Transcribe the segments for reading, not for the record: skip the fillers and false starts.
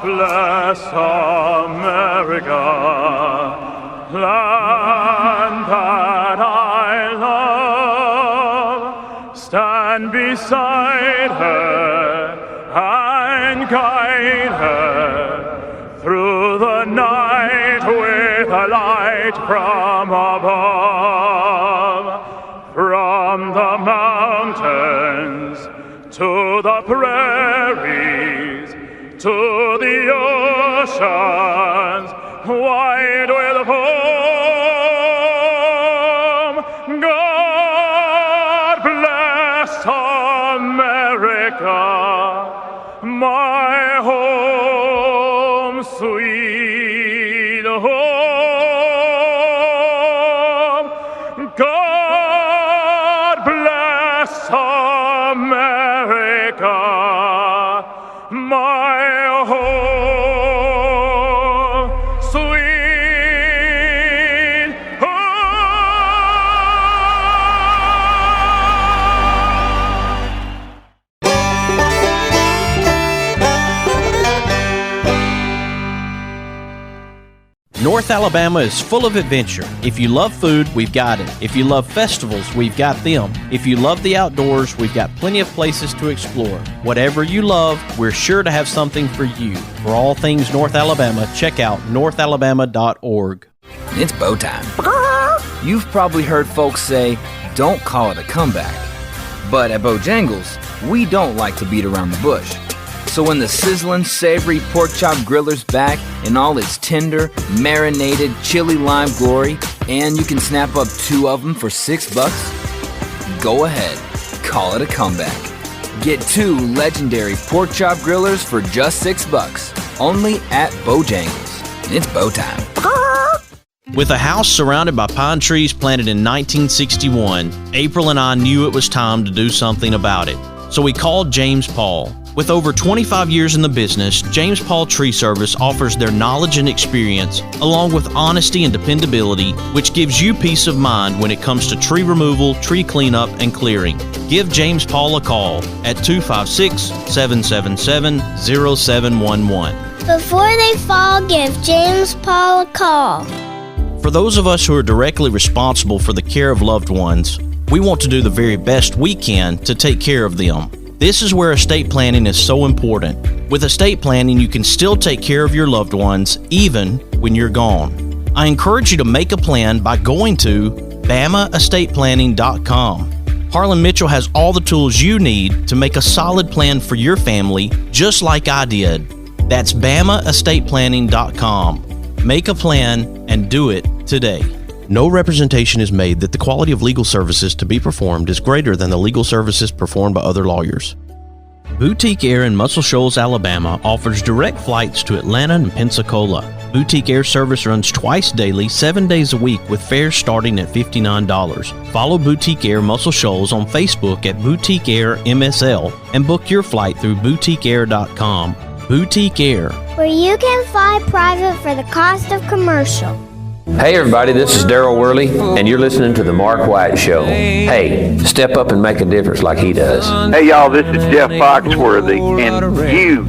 bless America, land that I love. Stand beside her and guide her through the night with a light from above. From the mountains to the prairies, to the oceans wide with foam. God bless America, my home, sweet home. God bless America, my home, sweet North Alabama is full of adventure. If you love food, we've got it. If you love festivals, we've got them. If you love the outdoors, we've got plenty of places to explore. Whatever you love, we're sure to have something for you. For all things North Alabama, check out northalabama.org. It's bow time. You've probably heard folks say, don't call it a comeback. But at Bojangles, we don't like to beat around the bush. So when the sizzling, savory pork chop griller's back in all its tender, marinated, chili lime glory, and you can snap up 2 of them for $6, go ahead, call it a comeback. Get 2 legendary pork chop grillers for just $6, only at Bojangles. It's bow time. With a house surrounded by pine trees planted in 1961, April and I knew it was time to do something about it. So we called James Paul. With over 25 years in the business, James Paul Tree Service offers their knowledge and experience, along with honesty and dependability, which gives you peace of mind when it comes to tree removal, tree cleanup, and clearing. Give James Paul a call at 256-777-0711. Before they fall, give James Paul a call. For those of us who are directly responsible for the care of loved ones, we want to do the very best we can to take care of them. This is where estate planning is so important. With estate planning, you can still take care of your loved ones even when you're gone. I encourage you to make a plan by going to BamaEstatePlanning.com. Harlan Mitchell has all the tools you need to make a solid plan for your family, just like I did. That's BamaEstatePlanning.com. Make a plan and do it today. No representation is made that the quality of legal services to be performed is greater than the legal services performed by other lawyers. Boutique Air in Muscle Shoals, Alabama offers direct flights to Atlanta and Pensacola. Boutique Air service runs twice daily, 7 days a week with fares starting at $59. Follow Boutique Air Muscle Shoals on Facebook at Boutique Air MSL and book your flight through boutiqueair.com. Boutique Air, where you can fly private for the cost of commercial. Hey everybody, this is Daryl Worley, and you're listening to The Mark White Show. Hey, step up and make a difference like he does. Hey y'all, this is Jeff Foxworthy, and you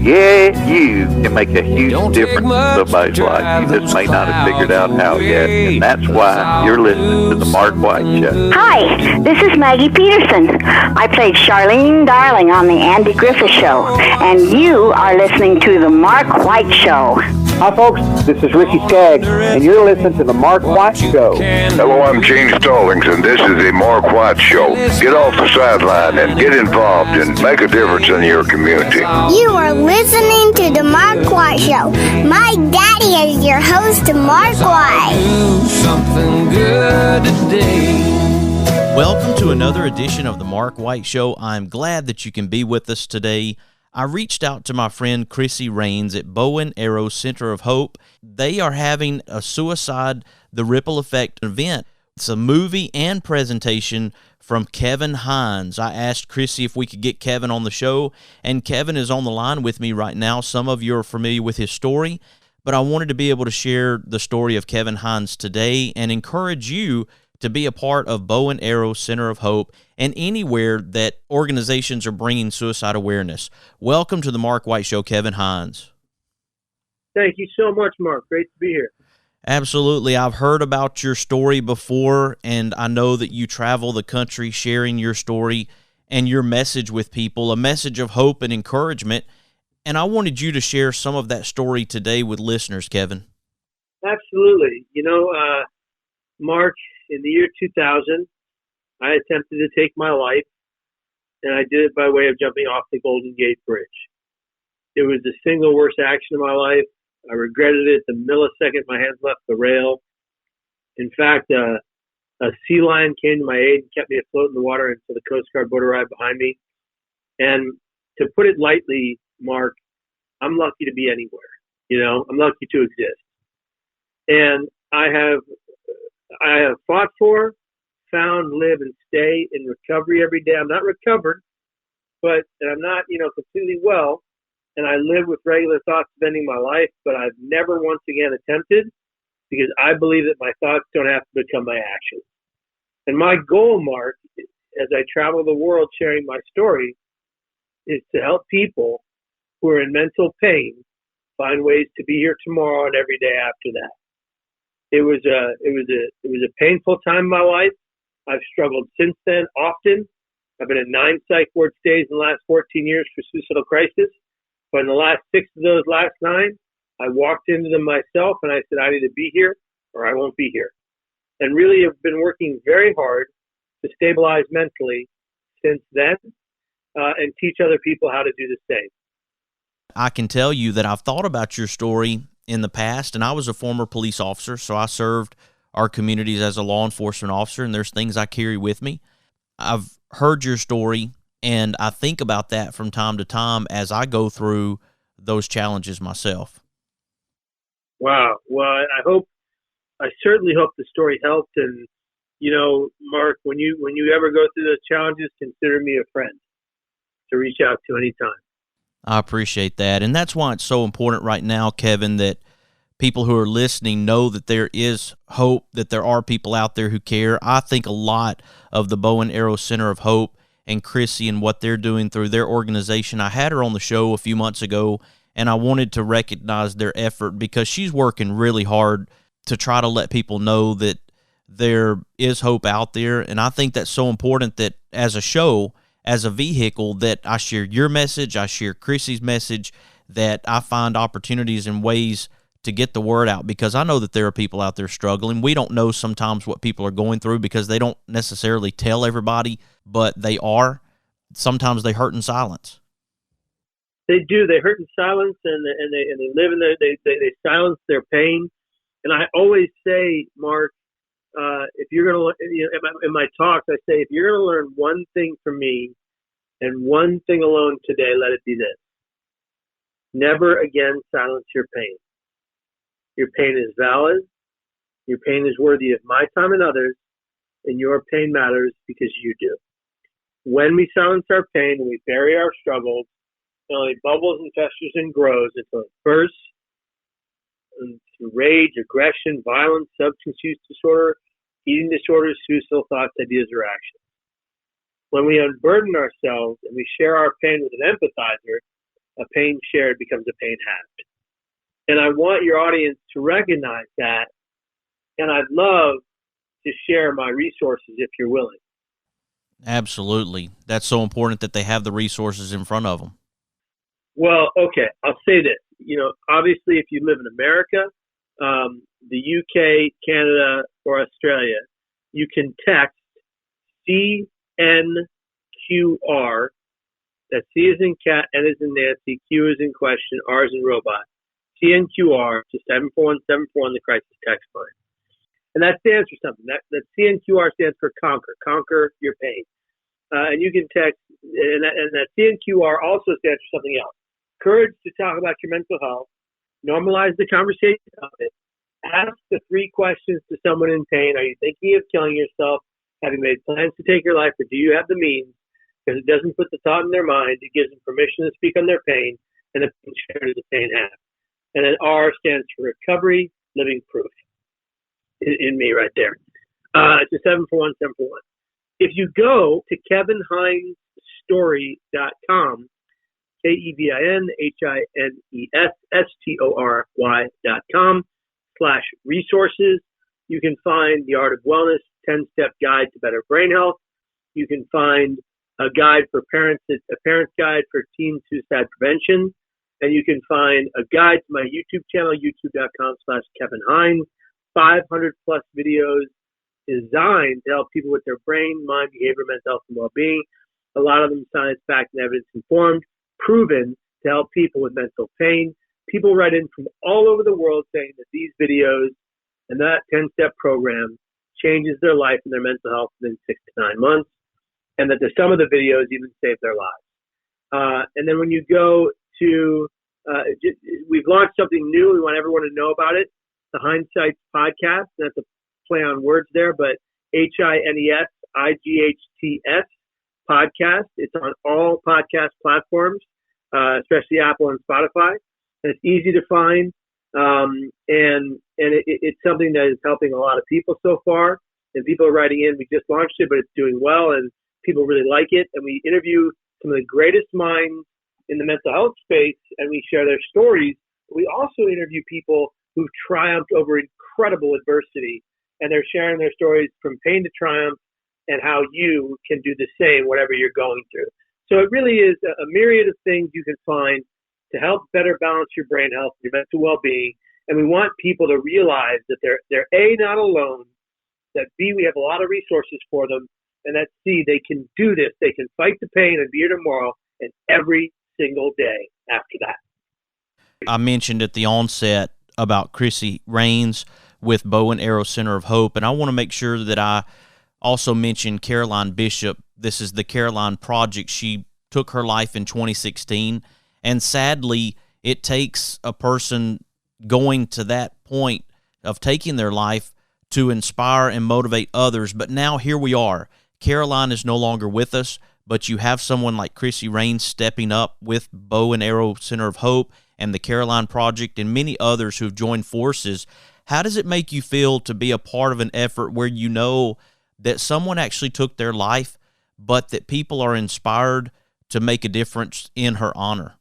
can make a huge difference in somebody's life. You just may not have figured out how yet, and that's why you're listening to The Mark White Show. Hi, this is Maggie Peterson. I played Charlene Darling on The Andy Griffith Show, and you are listening to The Mark White Show. Hi folks, this is Ricky Skaggs, and you're listening to The Mark White Show. Hello, I'm Gene Stallings, and this is The Mark White Show. Get off the sideline and get involved and make a difference in your community. You are listening to The Mark White Show. My daddy is your host, Mark White. Do something good today. Welcome to another edition of The Mark White Show. I'm glad that you can be with us today. I reached out to my friend Krissi Rains at Bow and Arrow Center of Hope. They are having a Suicide the Ripple Effect event. It's a movie and presentation from Kevin Hines. I asked Krissi if we could get Kevin on the show, and Kevin is on the line with me right now. Some of you are familiar with his story, but I wanted to be able to share the story of Kevin Hines today and encourage you to be a part of Bow and Arrow Center of Hope and anywhere that organizations are bringing suicide awareness. Welcome to the Mark White Show, Kevin Hines. Thank you so much, Mark. Great to be here. Absolutely. I've heard about your story before, and I know that you travel the country sharing your story and your message with people, a message of hope and encouragement. And I wanted you to share some of that story today with listeners, Kevin. Absolutely. Mark, in the year 2000, I attempted to take my life, and I did it by way of jumping off the Golden Gate Bridge. It was the single worst action of my life. I regretted it the millisecond my hands left the rail. In fact, a sea lion came to my aid and kept me afloat in the water until the Coast Guard boat arrived behind me. And to put it lightly, Mark, I'm lucky to be anywhere. I'm lucky to exist. And I have fought for, found, live, and stay in recovery every day. I'm not recovered, and I'm not, completely well. And I live with regular thoughts of ending my life, but I've never once again attempted, because I believe that my thoughts don't have to become my actions. And my goal, Mark, as I travel the world sharing my story, is to help people who are in mental pain find ways to be here tomorrow and every day after that. It was a painful time in my life. I've struggled since then often. I've been in 9 psych ward stays in the last 14 years for suicidal crisis. But in the last 6 of those last 9, I walked into them myself and I said, I need to be here or I won't be here. And really have been working very hard to stabilize mentally since then and teach other people how to do the same. I can tell you that I've thought about your story in the past, and I was a former police officer, so I served our communities as a law enforcement officer, and there's things I carry with me. I've heard your story, and I think about that from time to time as I go through those challenges myself. Wow. Well, I certainly hope the story helped. And, Mark, when you ever go through those challenges, consider me a friend to reach out to anytime. I appreciate that. And that's why it's so important right now, Kevin, that people who are listening know that there is hope, that there are people out there who care. I think a lot of the Bow and Arrow Center of Hope and Krissi and what they're doing through their organization. I had her on the show a few months ago, and I wanted to recognize their effort because she's working really hard to try to let people know that there is hope out there. And I think that's so important that as a show, as a vehicle, that I share your message, I share Krissi's message, that I find opportunities and ways to get the word out, because I know that there are people out there struggling. We don't know sometimes what people are going through because they don't necessarily tell everybody, but they are. Sometimes they hurt in silence. They do. They hurt in silence, and they live in they silence their pain. And I always say, Mark, if you're going to, in my talks, I say, if you're going to learn one thing from me and one thing alone today, let it be this. Never again silence your pain. Your pain is valid. Your pain is worthy of my time and others, and your pain matters because you do. When we silence our pain and we bury our struggles, it only bubbles and festers and grows until it bursts into rage, aggression, violence, substance use disorder, eating disorders, suicidal thoughts, ideas, or actions. When we unburden ourselves and we share our pain with an empathizer, a pain shared becomes a pain halved. And I want your audience to recognize that, and I'd love to share my resources if you're willing. Absolutely. That's so important that they have the resources in front of them. Well, okay, I'll say this. Obviously, if you live in America, the UK, Canada, or Australia, you can text CNQR. That's C is in cat, N is in Nancy, Q is in question, R is in robot. CNQR to 74174 on the crisis text line. And that stands for something. That CNQR stands for conquer. Conquer your pain. And you can text, and that CNQR also stands for something else. Courage to talk about your mental health. Normalize the conversation of it. Ask the 3 questions to someone in pain. Are you thinking of killing yourself? Have you made plans to take your life, or do you have the means? Because it doesn't put the thought in their mind. It gives them permission to speak on their pain, and the pain shared is the pain half. And then R stands for recovery, living proof. In me right there. To 741-741. If you go to KevinHinesStory.com, KEVINHINESSTORY.com/resources. You can find The Art of Wellness, 10-Step Guide to Better Brain Health. You can find a guide for parents, a parent's guide for teen suicide prevention. And you can find a guide to my YouTube channel, youtube.com/Kevin Hines, 500 plus videos designed to help people with their brain, mind, behavior, mental health, and well-being. A lot of them science, fact, and evidence informed, proven to help people with mental pain. People write in from all over the world saying that these videos and that 10-step program changes their life and their mental health within 6 to 9 months, and that some of the videos even save their lives. And then when you go to, we've launched something new. We want everyone to know about it. The Hindsight podcast. That's a play on words there, but HINESIGHTS podcast. It's on all podcast platforms, especially Apple and Spotify. And it's easy to find, and it's something that is helping a lot of people so far. And people are writing in. We just launched it, but it's doing well, and people really like it. And we interview some of the greatest minds in the mental health space, and we share their stories. We also interview people who've triumphed over incredible adversity, and they're sharing their stories from pain to triumph and how you can do the same, whatever you're going through. So it really is a myriad of things you can find to help better balance your brain health and your mental well-being. And we want people to realize that they're A, not alone, that B, we have a lot of resources for them, and that C, they can do this. They can fight the pain and be here tomorrow and every single day after that. I mentioned at the onset about Krissi Raines with Bow and Arrow Center of Hope, and I want to make sure that I also mention Caroline Bishop. This is the Caroline Project. She took her life in 2016, and sadly, it takes a person going to that point of taking their life to inspire and motivate others. But now here we are. Caroline is no longer with us, but you have someone like Krissi Raines stepping up with Bow and Arrow Center of Hope and the Caroline Project and many others who've joined forces. How does it make you feel to be a part of an effort where you know that someone actually took their life, but that people are inspired to make a difference in her honor?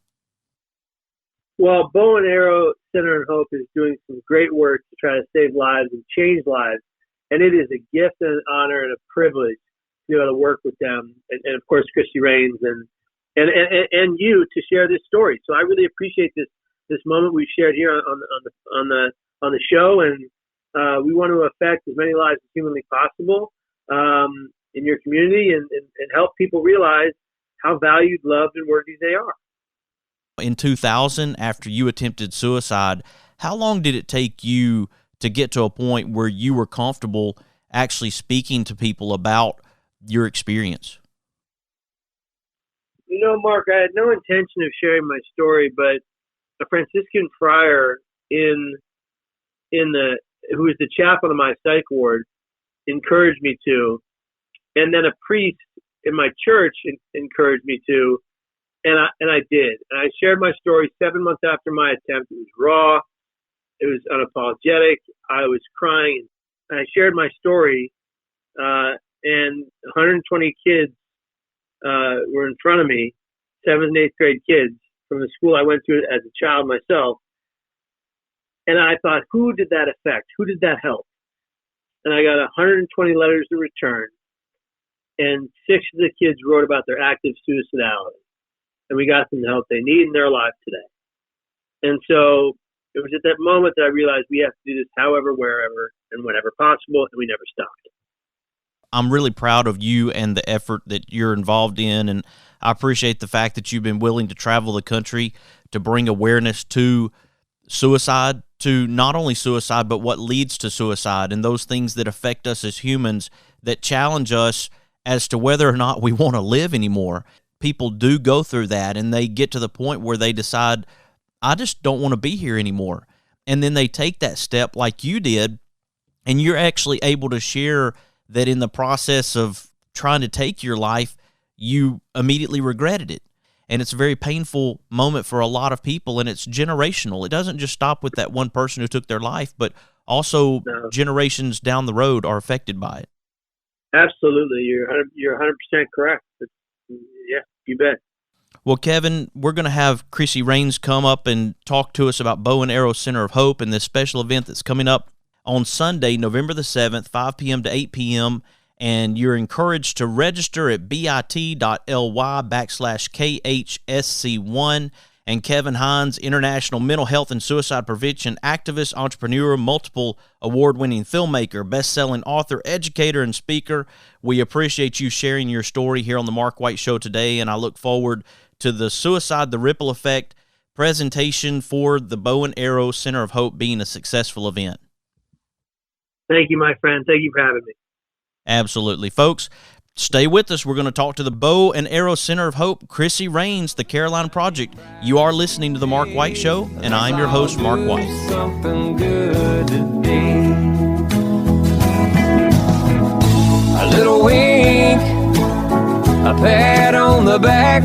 Well, Bow and Arrow Center of Hope is doing some great work to try to save lives and change lives. And it is a gift and an honor and a privilege to be able to work with them. And of course, Krissi Raines and you to share this story. So I really appreciate this moment we've shared here on the show. And we want to affect as many lives as humanly possible in your community and help people realize how valued, loved, and worthy they are. In 2000, after you attempted suicide, how long did it take you to get to a point where you were comfortable actually speaking to people about your experience? You know, Mark, I had no intention of sharing my story, but a Franciscan friar who was the chaplain of my psych ward encouraged me to, and then a priest in my church encouraged me to, and I did. And I shared my story 7 months after my attempt. It was raw. It was unapologetic. I was crying. And I shared my story, and 120 kids were in front of me, 7th and 8th grade kids from the school I went to as a child myself. And I thought, who did that affect? Who did that help? And I got 120 letters in return. And 6 of the kids wrote about their active suicidality. And we got them the help they need in their life today. And so it was at that moment that I realized we have to do this however, wherever, and whenever possible, and we never stopped. I'm really proud of you and the effort that you're involved in, and I appreciate the fact that you've been willing to travel the country to bring awareness to suicide, to not only suicide, but what leads to suicide and those things that affect us as humans, that challenge us as to whether or not we want to live anymore. People do go through that, and they get to the point where they decide, I just don't want to be here anymore. And then they take that step like you did, and you're actually able to share that in the process of trying to take your life, you immediately regretted it. And it's a very painful moment for a lot of people, and it's generational. It doesn't just stop with that one person who took their life, but also generations down the road are affected by it. Absolutely. You're 100% correct. Yeah, you bet. Well, Kevin, we're going to have Krissi Raines come up and talk to us about Bow and Arrow Center of Hope and this special event that's coming up on Sunday, November the 7th, 5 p.m. to 8 p.m., and you're encouraged to register at bit.ly/KHSC1. And Kevin Hines, international mental health and suicide prevention activist, entrepreneur, multiple award-winning filmmaker, best-selling author, educator, and speaker. We appreciate you sharing your story here on the Mark White Show today, and I look forward to the Suicide, the Ripple Effect presentation for the Bow and Arrow Center of Hope being a successful event. Thank you, my friend. Thank you for having me. Absolutely. Folks, stay with us. We're going to talk to the Bow and Arrow Center of Hope, Krissi Raines, the Caroline Project. You are listening to The Mark White Show, and I'm your host, Mark White. Something good today. A little wink, a pat on the back,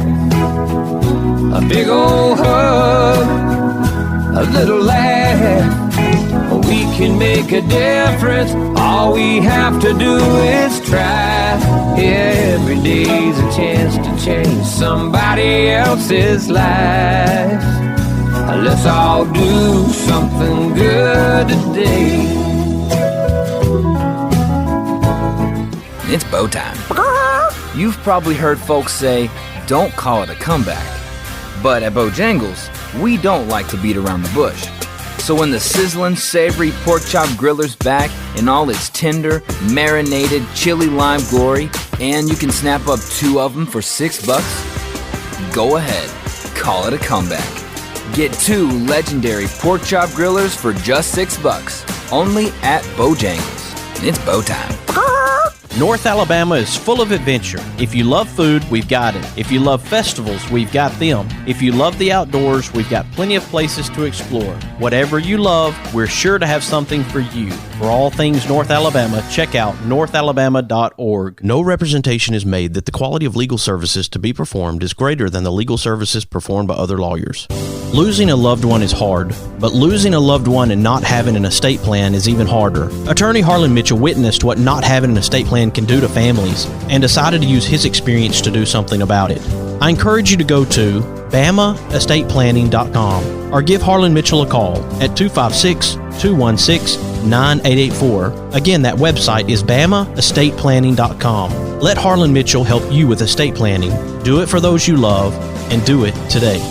a big old hug, a little laugh. We can make a difference. All we have to do is try. Every day's a chance to change somebody else's life. Let's all do something good today. It's bow time. You've probably heard folks say, don't call it a comeback. But at Bojangles, we don't like to beat around the bush. So when the sizzling, savory pork chop griller's back in all its tender, marinated, chili lime glory, and you can snap up 2 of them for $6, go ahead, call it a comeback. Get 2 legendary pork chop grillers for just $6, only at Bojangles. It's bow time. North Alabama is full of adventure. If you love food, we've got it. If you love festivals, we've got them. If you love the outdoors, we've got plenty of places to explore. Whatever you love, we're sure to have something for you. For all things North Alabama, check out northalabama.org. No representation is made that the quality of legal services to be performed is greater than the legal services performed by other lawyers. Losing a loved one is hard, but losing a loved one and not having an estate plan is even harder. Attorney Harlan Mitchell witnessed what not having an estate plan can do to families and decided to use his experience to do something about it. I encourage you to go to BamaEstatePlanning.com or give Harlan Mitchell a call at 256-216-9884. Again, that website is BamaEstatePlanning.com. Let Harlan Mitchell help you with estate planning. Do it for those you love, and do it today.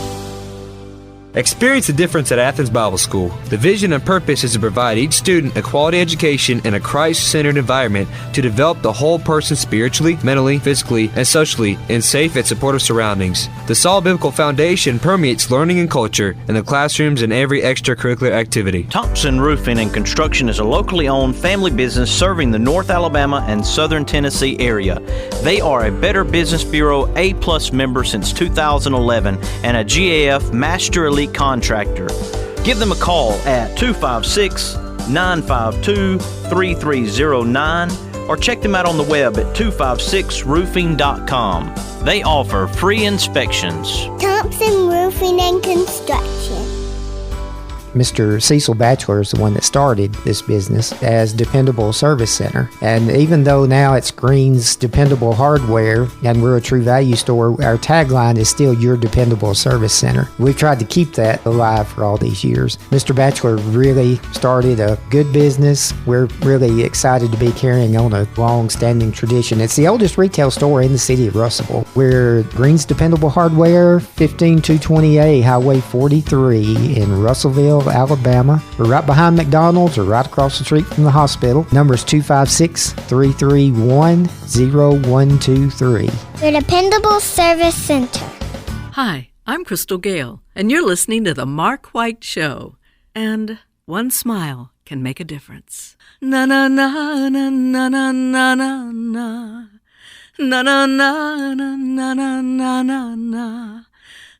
Experience the difference at Athens Bible School. The vision and purpose is to provide each student a quality education in a Christ-centered environment to develop the whole person spiritually, mentally, physically, and socially in safe and supportive surroundings. The solid biblical foundation permeates learning and culture in the classrooms and every extracurricular activity. Thompson Roofing and Construction is a locally owned family business serving the North Alabama and Southern Tennessee area. They are a Better Business Bureau A+ member since 2011 and a GAF Master Elite contractor. Give them a call at 256-952-3309 or check them out on the web at 256roofing.com. They offer free inspections. Thompson Roofing and Construction. Mr. Cecil Batchelor is the one that started this business as Dependable Service Center. And even though now it's Green's Dependable Hardware and we're a True Value store, our tagline is still Your Dependable Service Center. We've tried to keep that alive for all these years. Mr. Batchelor really started a good business. We're really excited to be carrying on a long-standing tradition. It's the oldest retail store in the city of Russellville. We're Green's Dependable Hardware, 15220A Highway 43 in Russellville, Alabama. We're right behind McDonald's or right across the street from the hospital. Number is 256-331-0123. Your Dependable Service Center. Hi, I'm Crystal Gale, and you're listening to The Mark White Show. And one smile can make a difference. Na na na na na na na na na. Na na na na na na na na na.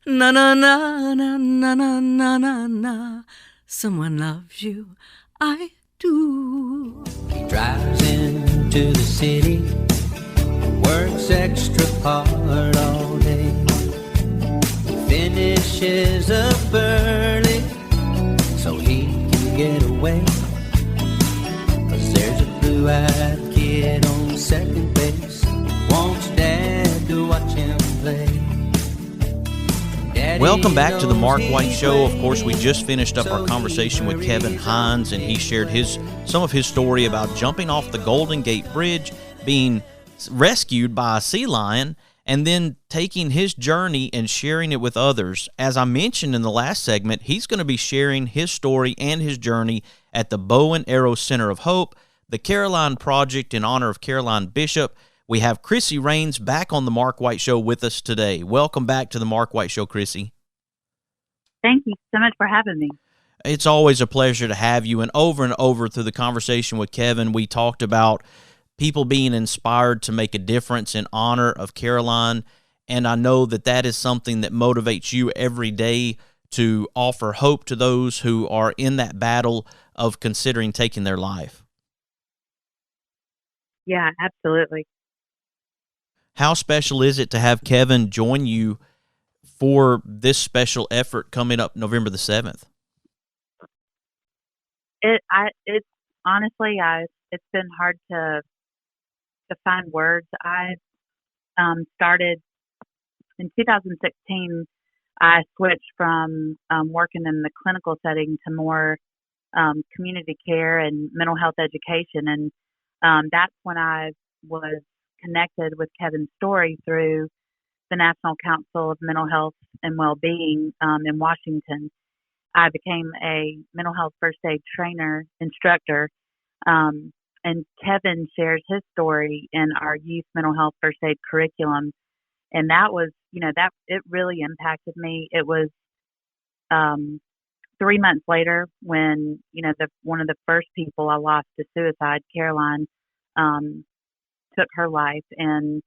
Na na na na na na na na na. Someone loves you, I do. He drives into the city, works extra hard all day, finishes up early so he can get away. 'Cause there's a blue-eyed kid on second base, wants dad to watch him play. Welcome back to the Mark White Show. Of course, we just finished up our conversation with Kevin Hines, and he shared some of his story about jumping off the Golden Gate Bridge, being rescued by a sea lion, and then taking his journey and sharing it with others. As I mentioned in the last segment, he's going to be sharing his story and his journey at the Bow and Arrow Center of Hope, the Caroline Project in honor of Caroline Bishop. We have Krissi Raines back on the Mark White Show with us today. Welcome back to the Mark White Show, Krissi. Thank you so much for having me. It's always a pleasure to have you. And over through the conversation with Kevin, we talked about people being inspired to make a difference in honor of Caroline. And I know that is something that motivates you every day to offer hope to those who are in that battle of considering taking their life. Yeah, absolutely. How special is it to have Kevin join you for this special effort coming up November the 7th? It's honestly, it's been hard to find words. I started in 2016. I switched from working in the clinical setting to more community care and mental health education, and that's when I was connected with Kevin's story through the National Council of Mental Health and Wellbeing in Washington. I became a mental health first aid instructor, and Kevin shares his story in our youth mental health first aid curriculum. And that was, that it really impacted me. It was 3 months later when, one of the first people I lost to suicide, Caroline, took her life. And,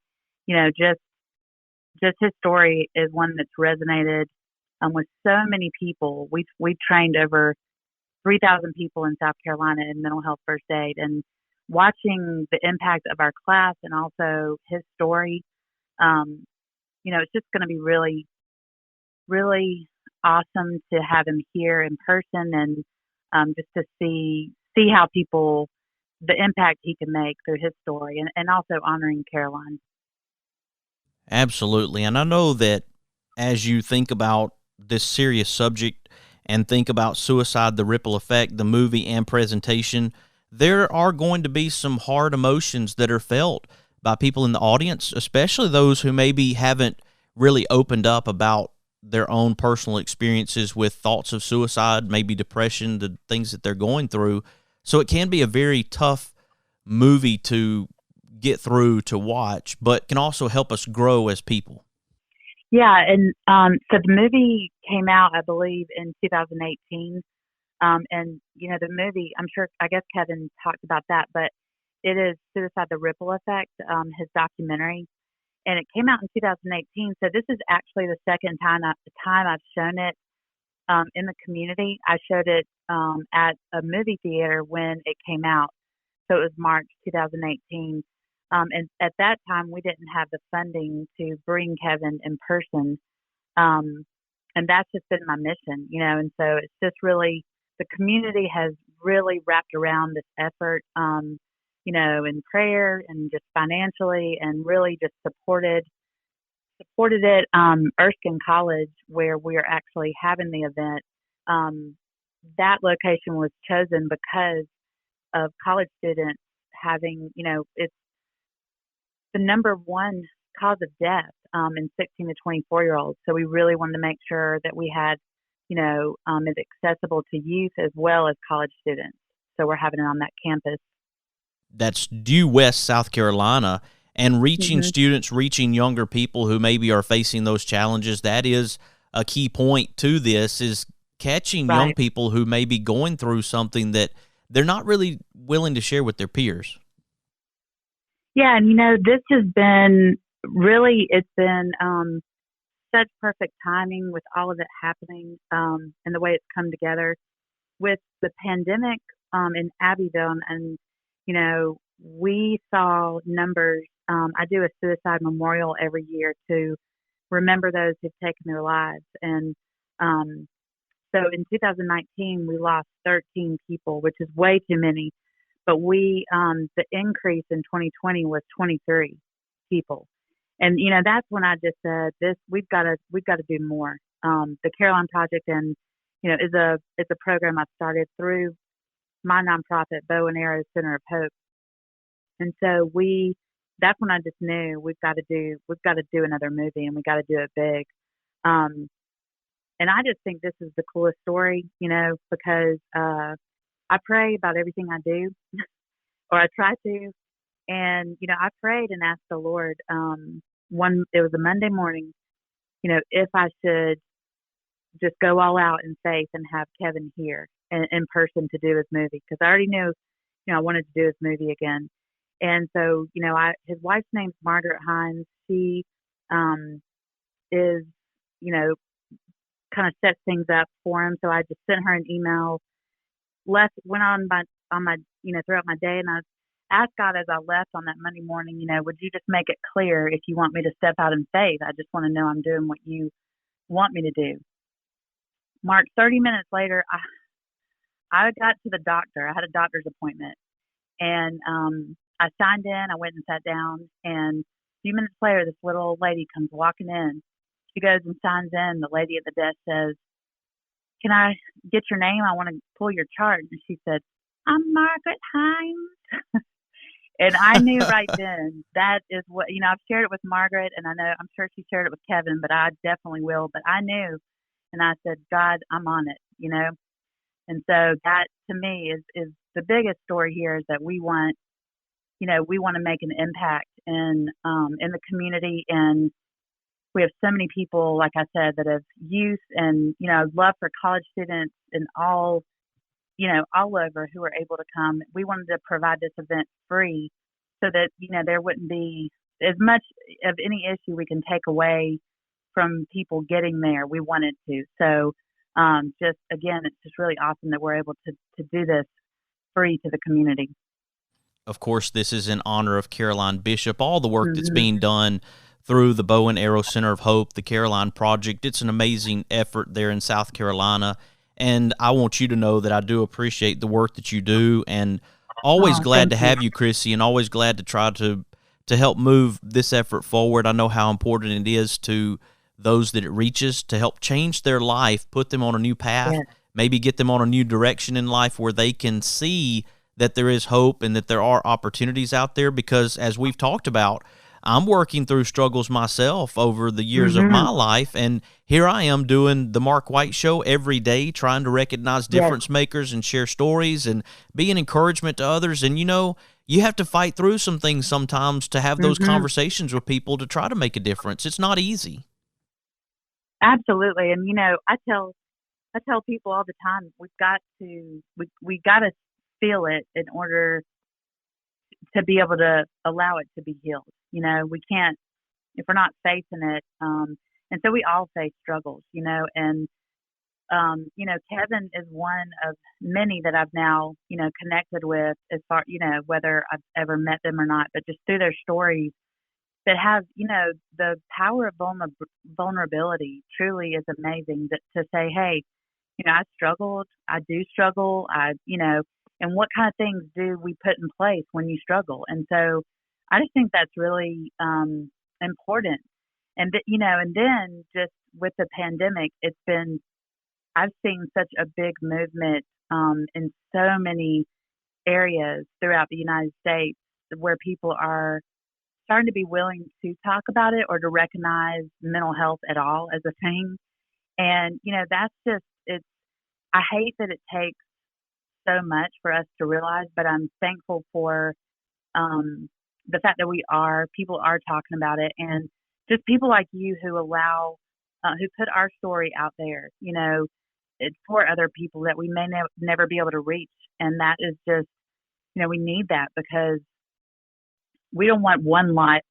just his story is one that's resonated with so many people. We've trained over 3,000 people in South Carolina in mental health first aid, and watching the impact of our class and also his story, it's just going to be really, really awesome to have him here in person and just to see how the impact he can make through his story and also honoring Caroline. Absolutely. And I know that as you think about this serious subject and think about suicide, the ripple effect, the movie and presentation, there are going to be some hard emotions that are felt by people in the audience, especially those who maybe haven't really opened up about their own personal experiences with thoughts of suicide, maybe depression, the things that they're going through. So it can be a very tough movie to get through, to watch, but can also help us grow as people. Yeah, and so the movie came out, I believe, in 2018. And, the movie, I guess Kevin talked about that, but it is Suicide, the Ripple Effect, his documentary. And it came out in 2018. So this is actually the second time I've shown it in the community. I showed it at a movie theater when it came out. So it was March 2018. And at that time, we didn't have the funding to bring Kevin in person. And that's just been my mission, and so it's just really, the community has really wrapped around this effort, in prayer and just financially, and really just supported it. Erskine College, where we're actually having the event, that location was chosen because of college students having, it's the number one cause of death in 16 to 24-year-olds. So we really wanted to make sure that we had, it's accessible to youth as well as college students. So we're having it on that campus. That's due west South Carolina, and reaching students, reaching younger people who maybe are facing those challenges. That is a key point to this, is catching young people who may be going through something that they're not really willing to share with their peers. Yeah, and this has been really, it's been such perfect timing with all of it happening and the way it's come together with the pandemic in Abbeville. And, we saw numbers. I do a suicide memorial every year to remember those who've taken their lives. And so in 2019, we lost 13 people, which is way too many. But the increase in 2020 was 23 people. And, that's when I just said, we've got to do more. the Caroline Project, and is a program I've started through my nonprofit, Bow and Arrow Center of Hope. And so that's when I just knew we've got to do another movie, and we got to do it big. And I just think this is the coolest story, because I pray about everything I do, or I try to. And, I prayed and asked the Lord, it was a Monday morning, if I should just go all out in faith and have Kevin here in person to do his movie. Because I already knew, I wanted to do his movie again. And so, his wife's name's Margaret Hines. She is, kind of sets things up for him. So I just sent her an email, went on my throughout my day, and I asked God as I left on that Monday morning, would you just make it clear if you want me to step out in faith? I just want to know I'm doing what you want me to do. Mark, 30 minutes later, I got to the doctor. I had a doctor's appointment, and I signed in. I went and sat down, and a few minutes later, this little old lady comes walking in. She goes and signs in. The lady at the desk says, "Can I get your name? I want to pull your chart." And she said, "I'm Margaret Hines." And I knew right then that is what, I've shared it with Margaret, and I'm sure she shared it with Kevin, but I definitely will. But I knew, and I said, "God, I'm on it," And so that to me is the biggest story here, is that we want to make an impact in the community. And we have so many people, like I said, that have youth and, love for college students and all over who are able to come. We wanted to provide this event free so that, there wouldn't be as much of any issue we can take away from people getting there. We wanted to. So it's just really awesome that we're able to do this free to the community. Of course, this is in honor of Caroline Bishop, all the work that's being done through the Bow and Arrow Center of Hope, the Caroline Project. It's an amazing effort there in South Carolina. And I want you to know that I do appreciate the work that you do, and always glad to have you, Krissi, and always glad to try to help move this effort forward. I know how important it is to those that it reaches to help change their life, put them on a new path, maybe get them on a new direction in life where they can see that there is hope and that there are opportunities out there. Because as we've talked about, I'm working through struggles myself over the years of my life, and here I am doing the Mark White Show every day, trying to recognize difference makers and share stories and be an encouragement to others. And, you have to fight through some things sometimes to have those conversations with people to try to make a difference. It's not easy. Absolutely. And, I tell people all the time, we got to feel it in order to be able to allow it to be healed. We can't, if we're not facing it. And so we all face struggles, and, Kevin is one of many that I've now, connected with as far, whether I've ever met them or not, but just through their stories that have, the power of vulnerability truly is amazing to say, hey, I struggled, I do struggle, and what kind of things do we put in place when you struggle? And so I just think that's really important. And, and then just with the pandemic, I've seen such a big movement in so many areas throughout the United States where people are starting to be willing to talk about it or to recognize mental health at all as a thing. And, that's just, I hate that it takes so much for us to realize, but I'm thankful for the fact that people are talking about it, and just people like you who who put our story out there, it's for other people that we may never be able to reach. And that is just, we need that, because we don't want one life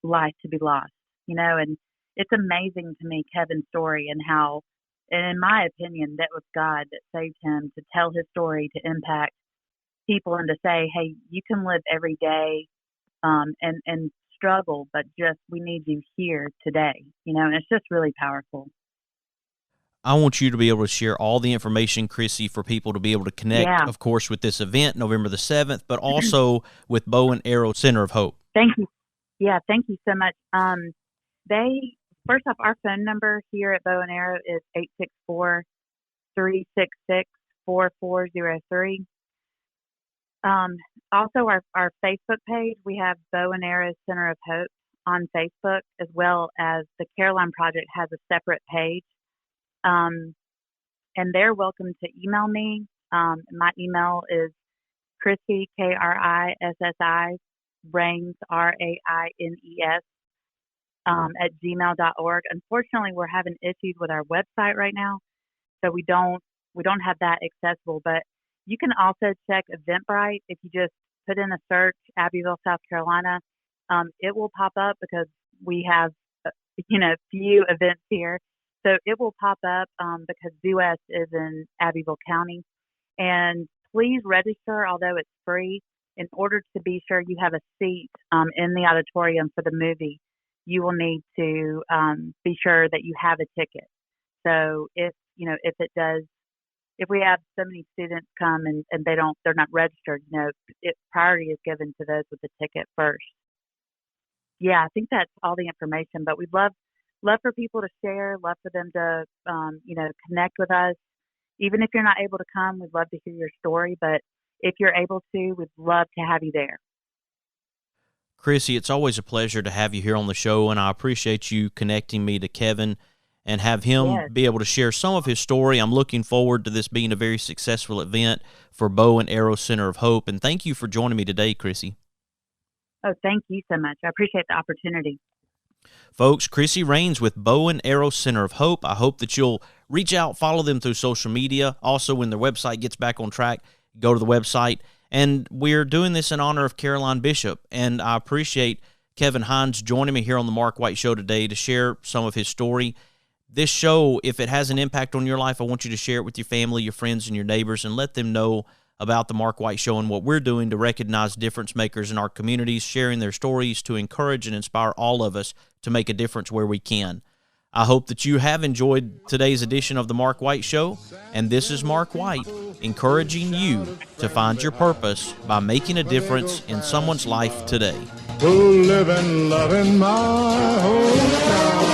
to be lost, and it's amazing to me, Kevin's story, and how, and in my opinion, that was God that saved him to tell his story, to impact people, and to say, hey, you can live every day and struggle, but just we need you here today, and it's just really powerful. I want you to be able to share all the information, Krissi, for people to be able to connect, of course, with this event, November the 7th, but also with Bow and Arrow Center of Hope. Thank you. Yeah, thank you so much. They first off, our phone number here at Bow and Arrow is 864-366-4403. Also, our Facebook page, we have Bow and Arrow Center of Hope on Facebook, as well as the Caroline Project has a separate page. And they're welcome to email me. My email is Krissi, Krissi, Raines, Raines, at gmail.org. Unfortunately, we're having issues with our website right now, so we don't have that accessible. But you can also check Eventbrite. If you just put in a search, Abbeville, South Carolina, it will pop up because we have, few events here. So it will pop up because ZUS is in Abbeville County. And please register, although it's free, in order to be sure you have a seat in the auditorium for the movie. You will need to be sure that you have a ticket. So if we have so many students come and they're not registered, priority is given to those with the ticket first. Yeah, I think that's all the information. But we'd love for people to share, love for them to connect with us. Even if you're not able to come, we'd love to hear your story. But if you're able to, we'd love to have you there. Krissi, it's always a pleasure to have you here on the show, and I appreciate you connecting me to Kevin and have him be able to share some of his story. I'm looking forward to this being a very successful event for Bow and Arrow Center of Hope, and thank you for joining me today, Krissi. Oh, thank you so much. I appreciate the opportunity. Folks, Krissi Raines with Bow and Arrow Center of Hope. I hope that you'll reach out, follow them through social media. Also, when their website gets back on track, go to the website. And we're doing this in honor of Caroline Bishop, and I appreciate Kevin Hines joining me here on the Mark White Show today to share some of his story. This show, if it has an impact on your life, I want you to share it with your family, your friends, and your neighbors, and let them know about the Mark White Show and what we're doing to recognize difference makers in our communities, sharing their stories to encourage and inspire all of us to make a difference where we can. I hope that you have enjoyed today's edition of the Mark White Show, and this is Mark White, encouraging you to find your purpose by making a difference in someone's life today. Who live and love in my hometown.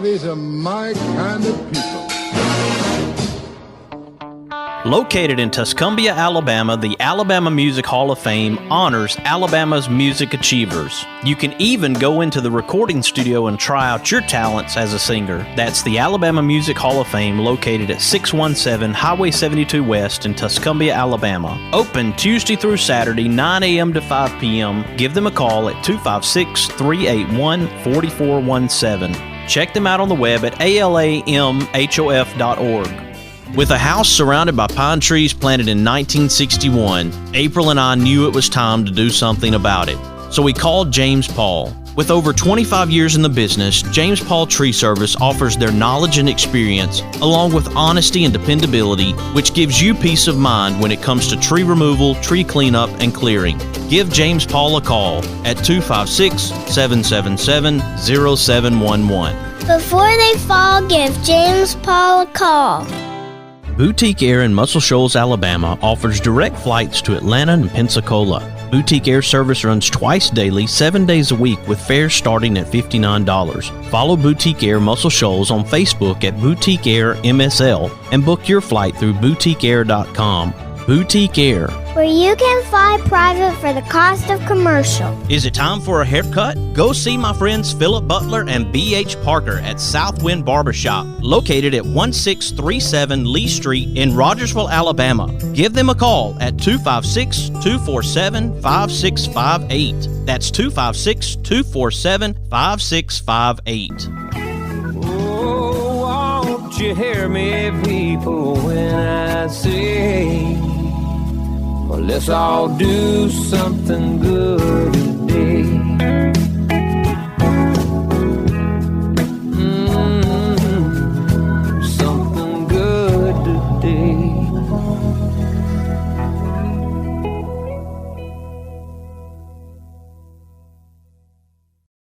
These are my kind of people. Located in Tuscumbia, Alabama, the Alabama Music Hall of Fame honors Alabama's music achievers. You can even go into the recording studio and try out your talents as a singer. That's the Alabama Music Hall of Fame, located at 617 Highway 72 West in Tuscumbia, Alabama. Open Tuesday through Saturday, 9 a.m. to 5 p.m. Give them a call at 256-381-4417. Check them out on the web at alamhof.org. With a house surrounded by pine trees planted in 1961, April and I knew it was time to do something about it. So we called James Paul. With over 25 years in the business, James Paul Tree Service offers their knowledge and experience, along with honesty and dependability, which gives you peace of mind when it comes to tree removal, tree cleanup, and clearing. Give James Paul a call at 256-777-0711. Before they fall, give James Paul a call. Boutique Air in Muscle Shoals, Alabama offers direct flights to Atlanta and Pensacola. Boutique Air service runs twice daily, 7 days a week, with fares starting at $59. Follow Boutique Air Muscle Shoals on Facebook at Boutique Air MSL and book your flight through boutiqueair.com. Boutique Air, where you can fly private for the cost of commercial. Is it time for a haircut? Go see my friends Philip Butler and B.H. Parker at Southwind Barbershop, located at 1637 Lee Street in Rogersville, Alabama. Give them a call at 256-247-5658. That's 256-247-5658. Oh, won't you hear me, people, when I say, well, let's all do something good today.